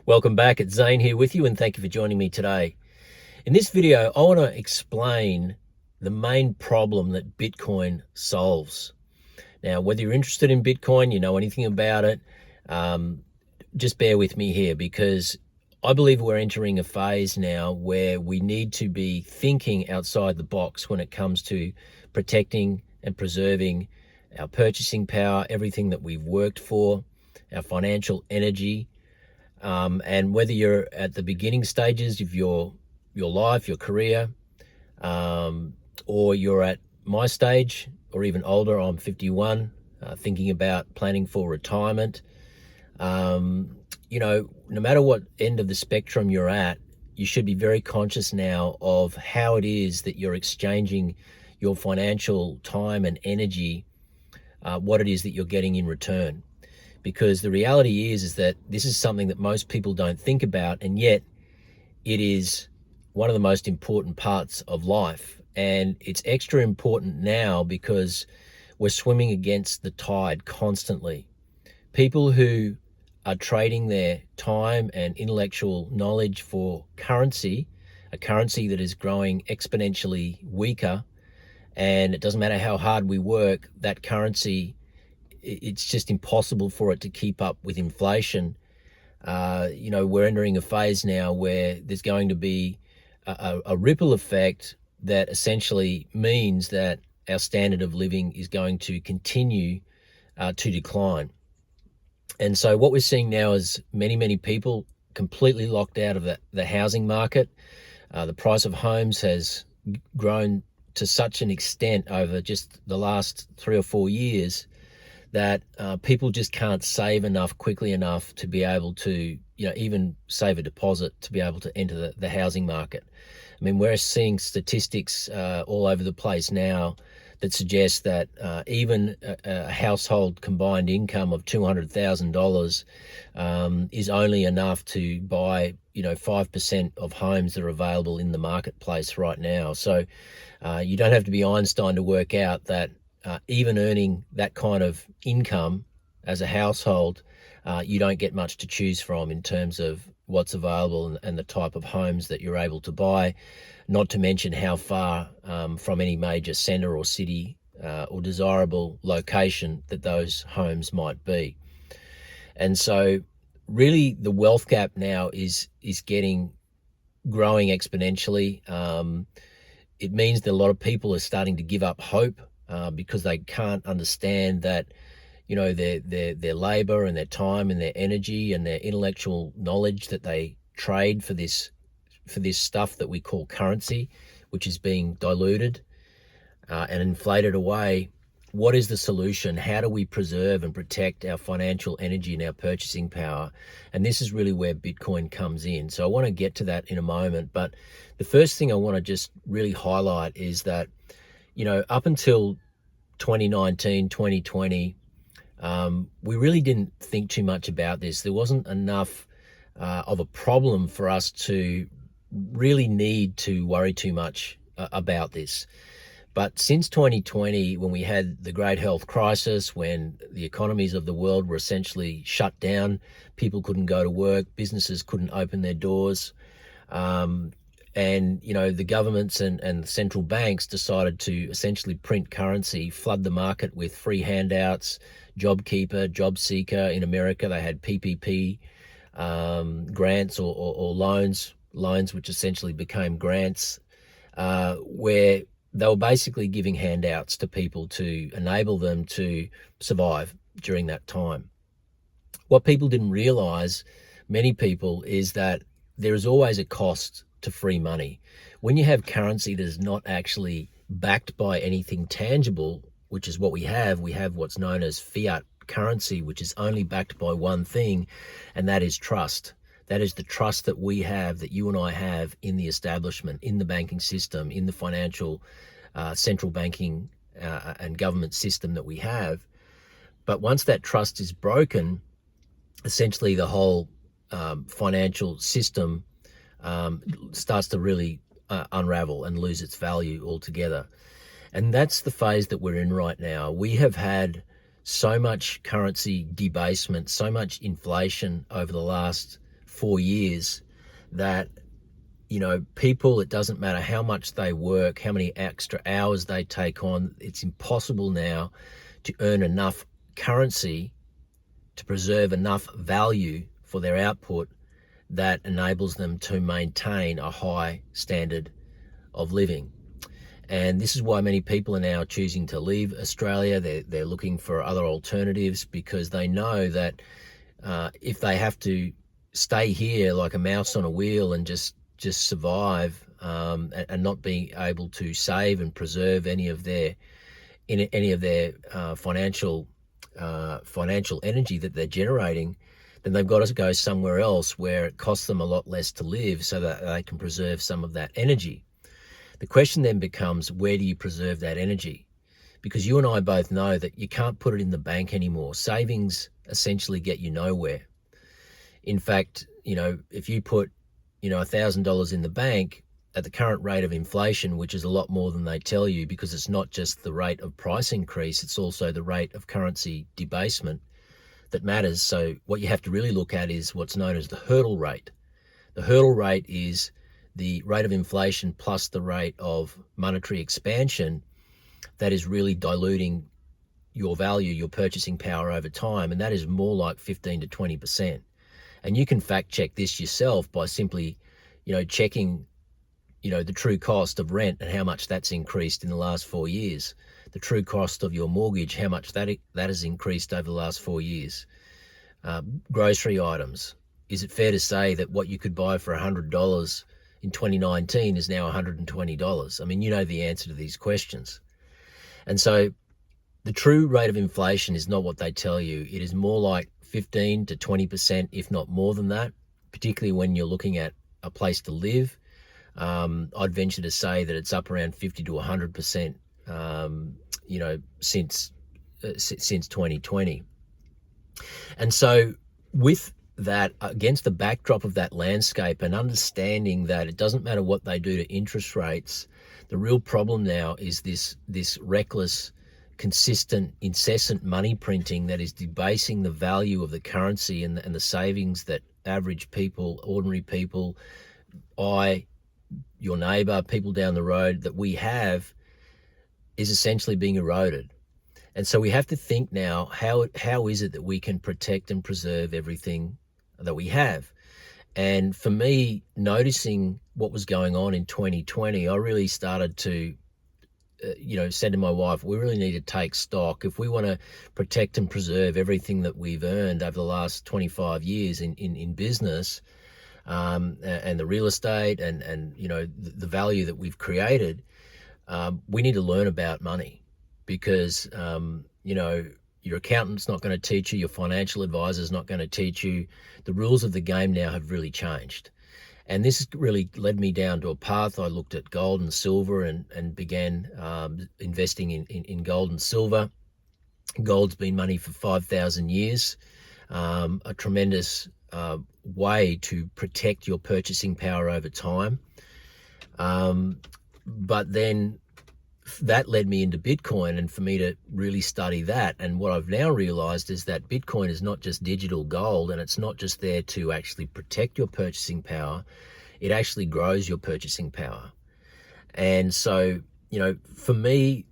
Welcome back. It's Zane here with you, and thank you for joining me today. In this video, I want to explain the main problem that Bitcoin solves. Now, whether you're interested in Bitcoin, you know anything about it, just bear with me here, because I believe we're entering a phase now where we need to be thinking outside the box when it comes to protecting and preserving our purchasing power, everything that we've worked for, our financial energy. And whether you're at the beginning stages of your life, your career, or you're at my stage or even older, I'm 51, thinking about planning for retirement. No matter what end of the spectrum you're at, you should be very conscious now of how it is that you're exchanging your financial time and energy, what it is that you're getting in return. Because the reality is that this is something that most people don't think about, and yet it is one of the most important parts of life. And it's extra important now because we're swimming against the tide constantly. People who are trading their time and intellectual knowledge for currency, a currency that is growing exponentially weaker, and it doesn't matter how hard we work, that currency, it's just impossible for it to keep up with inflation. We're entering a phase now where there's going to be a ripple effect that essentially means that our standard of living is going to continue to decline. And so what we're seeing now is many people completely locked out of the housing market. The price of homes has grown to such an extent over just the last 3 or 4 years that people just can't save enough quickly enough to be able to, even save a deposit to be able to enter the housing market. I mean, we're seeing statistics all over the place now that suggest that even a household combined income of $200,000 is only enough to buy, 5% of homes that are available in the marketplace right now. So you don't have to be Einstein to work out that even earning that kind of income as a household, you don't get much to choose from in terms of what's available and the type of homes that you're able to buy, not to mention how far from any major centre or city or desirable location that those homes might be. And so really the wealth gap now is growing exponentially. It means that a lot of people are starting to give up hope because they can't understand that, their labor and their time and their energy and their intellectual knowledge that they trade for this stuff that we call currency, which is being diluted and inflated away. What is the solution? How do we preserve and protect our financial energy and our purchasing power? And this is really where Bitcoin comes in. So I want to get to that in a moment. But the first thing I want to just really highlight is that, up until 2019, 2020, we really didn't think too much about this. There wasn't enough of a problem for us to really need to worry too much about this. But since 2020, when we had the great health crisis, when the economies of the world were essentially shut down, people couldn't go to work, businesses couldn't open their doors, and the governments and the central banks decided to essentially print currency, flood the market with free handouts, JobKeeper, JobSeeker. In America, they had PPP grants or loans which essentially became grants, where they were basically giving handouts to people to enable them to survive during that time. What people didn't realize, many people, is that there is always a cost to free money. When you have currency that is not actually backed by anything tangible, which is what we have what's known as fiat currency, which is only backed by one thing, and that is trust. That is the trust that we have, that you and I have in the establishment, in the banking system, in the financial central banking and government system that we have. But once that trust is broken, essentially the whole financial system starts to really unravel and lose its value altogether. And that's the phase that we're in right now. We have had so much currency debasement, so much inflation over the last 4 years that, you know, people, it doesn't matter how much they work, how many extra hours they take on, it's impossible now to earn enough currency to preserve enough value for their output that enables them to maintain a high standard of living. And this is why many people are now choosing to leave Australia. They're looking for other alternatives because they know that if they have to stay here like a mouse on a wheel and just survive and not being able to save and preserve any of their financial energy that they're generating, then they've got to go somewhere else where it costs them a lot less to live so that they can preserve some of that energy. The question then becomes, where do you preserve that energy? Because you and I both know that you can't put it in the bank anymore. Savings essentially get you nowhere. In fact, you know, if you put, you know, $1,000 in the bank at the current rate of inflation, which is a lot more than they tell you, because it's not just the rate of price increase, it's also the rate of currency debasement that matters. So what you have to really look at is what's known as the hurdle rate. The hurdle rate is the rate of inflation plus the rate of monetary expansion that is really diluting your value, your purchasing power over time, and that is more like 15 to 20%. And you can fact check this yourself by simply, you know, checking, you know, the true cost of rent and how much that's increased in the last 4 years. The true cost of your mortgage, how much that has increased over the last 4 years. Grocery items. Is it fair to say that what you could buy for $100 in 2019 is now $120? I mean, you know the answer to these questions. And so the true rate of inflation is not what they tell you. It is more like 15 to 20%, if not more than that, particularly when you're looking at a place to live. I'd venture to say that it's up around 50 to 100%, you know, since 2020. And so with that, against the backdrop of that landscape and understanding that it doesn't matter what they do to interest rates, the real problem now is this reckless, consistent, incessant money printing that is debasing the value of the currency and the savings that average people, ordinary people, your neighbour, people down the road that we have, is essentially being eroded. And so we have to think now, how is it that we can protect and preserve everything that we have? And for me, noticing what was going on in 2020, I really started to, said to my wife, we really need to take stock. If we want to protect and preserve everything that we've earned over the last 25 years in business, and the real estate and you know, the value that we've created, we need to learn about money. Because, you know, your accountant's not going to teach you, your financial advisor's not going to teach you. The rules of the game now have really changed. And this really led me down to a path. I looked at gold and silver and began investing in gold and silver. Gold's been money for 5,000 years, a tremendous way to protect your purchasing power over time. But then that led me into Bitcoin, and for me to really study that. And what I've now realized is that Bitcoin is not just digital gold, and it's not just there to actually protect your purchasing power. It actually grows your purchasing power. And so, you know, for me,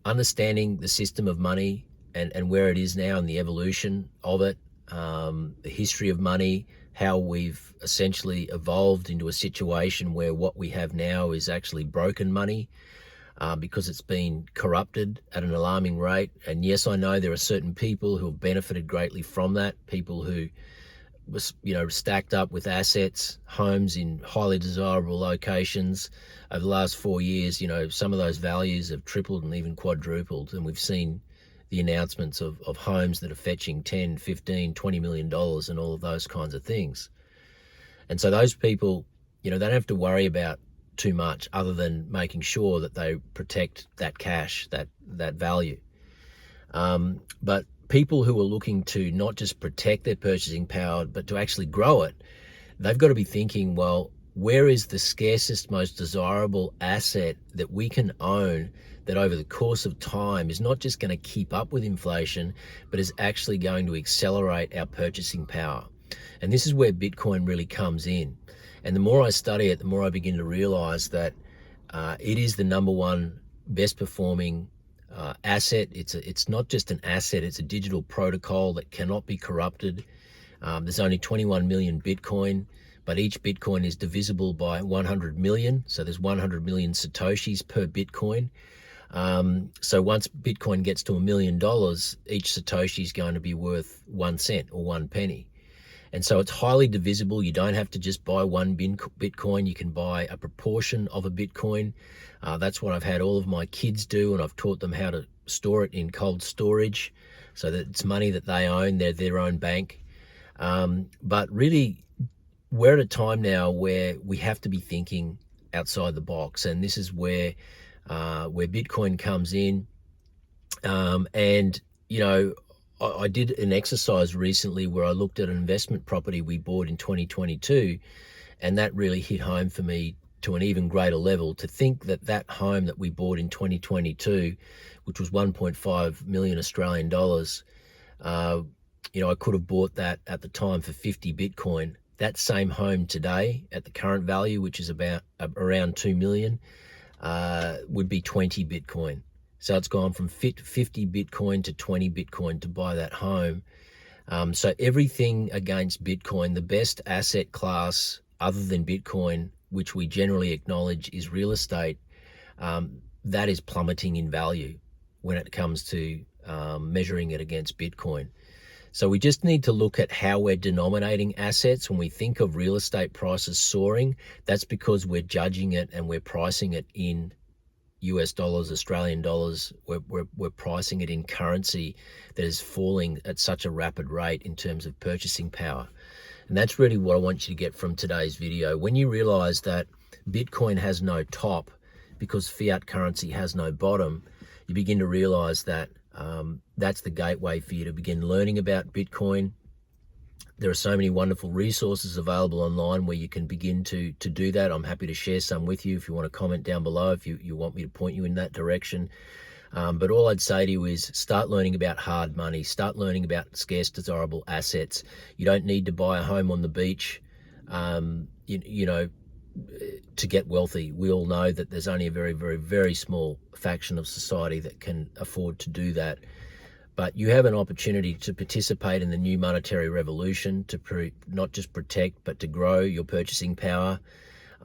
understanding the system of money and where it is now and the evolution of it, the history of money, how we've essentially evolved into a situation where what we have now is actually broken money, because it's been corrupted at an alarming rate. And yes, I know there are certain people who have benefited greatly from that, people who was, you know, stacked up with assets, homes in highly desirable locations. Over the last 4 years, you know, some of those values have tripled and even quadrupled. And we've seen the announcements of homes that are fetching 10, 15, $20 million and all of those kinds of things. And so those people, you know, they don't have to worry about too much other than making sure that they protect that cash, that value. But people who are looking to not just protect their purchasing power, but to actually grow it, they've got to be thinking, well, where is the scarcest, most desirable asset that we can own that over the course of time is not just going to keep up with inflation, but is actually going to accelerate our purchasing power? And this is where Bitcoin really comes in. And the more I study it, the more I begin to realize that it is the number one best performing asset. It's not just an asset, it's a digital protocol that cannot be corrupted. There's only 21 million Bitcoin, but each Bitcoin is divisible by 100 million. So there's 100 million Satoshis per Bitcoin. So once Bitcoin gets to $1 million, each Satoshi is going to be worth 1 cent or 1 penny. And so it's highly divisible. You don't have to just buy one Bitcoin. You can buy a proportion of a Bitcoin. That's what I've had all of my kids do, and I've taught them how to store it in cold storage so that it's money that they own. They're their own bank. But really, we're at a time now where we have to be thinking outside the box, and this is where Bitcoin comes in. And, you know, I did an exercise recently where I looked at an investment property we bought in 2022, and that really hit home for me to an even greater level. To think that that home that we bought in 2022, which was 1.5 million Australian dollars, you know, I could have bought that at the time for 50 Bitcoin. That same home today at the current value, which is about around 2 million, would be 20 Bitcoin. So it's gone from 50 Bitcoin to 20 Bitcoin to buy that home. So everything against Bitcoin, the best asset class other than Bitcoin, which we generally acknowledge is real estate, that is plummeting in value when it comes to measuring it against Bitcoin. So we just need to look at how we're denominating assets. When we think of real estate prices soaring, that's because we're judging it and we're pricing it in US dollars, Australian dollars. We're pricing it in currency that is falling at such a rapid rate in terms of purchasing power. And that's really what I want you to get from today's video. When you realize that Bitcoin has no top because fiat currency has no bottom, you begin to realize that that's the gateway for you to begin learning about Bitcoin. There are so many wonderful resources available online where you can begin to do that. I'm happy to share some with you if you want to comment down below, if you want me to point you in that direction. But all I'd say to you is start learning about hard money, start learning about scarce desirable assets. You don't need to buy a home on the beach, you know, to get wealthy. We all know that there's only a very, very, very small faction of society that can afford to do that. But you have an opportunity to participate in the new monetary revolution, to not just protect, but to grow your purchasing power.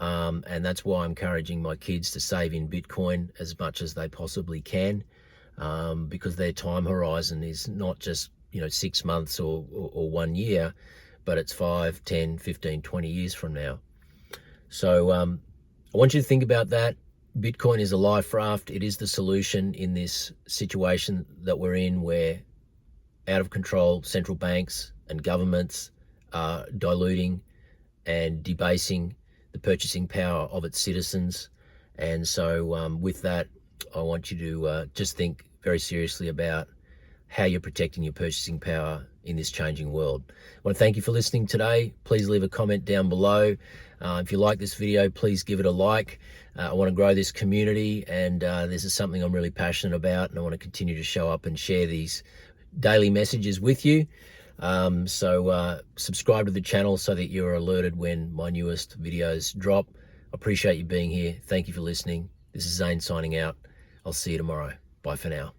And that's why I'm encouraging my kids to save in Bitcoin as much as they possibly can, because their time horizon is not just, you know, 6 months or 1 year, but it's 5, 10, 15, 20 years from now. So I want you to think about that. Bitcoin is a life raft. It is the solution in this situation that we're in, where out of control central banks and governments are diluting and debasing the purchasing power of its citizens. And so with that, I want you to just think very seriously about how you're protecting your purchasing power in this changing world. I want to thank you for listening today. Please leave a comment down below. If you like this video, please give it a like. I want to grow this community, and this is something I'm really passionate about, and I want to continue to show up and share these daily messages with you. So subscribe to the channel so that you're alerted when my newest videos drop. I appreciate you being here. Thank you for listening. This is Zane signing out. I'll see you tomorrow. Bye for now.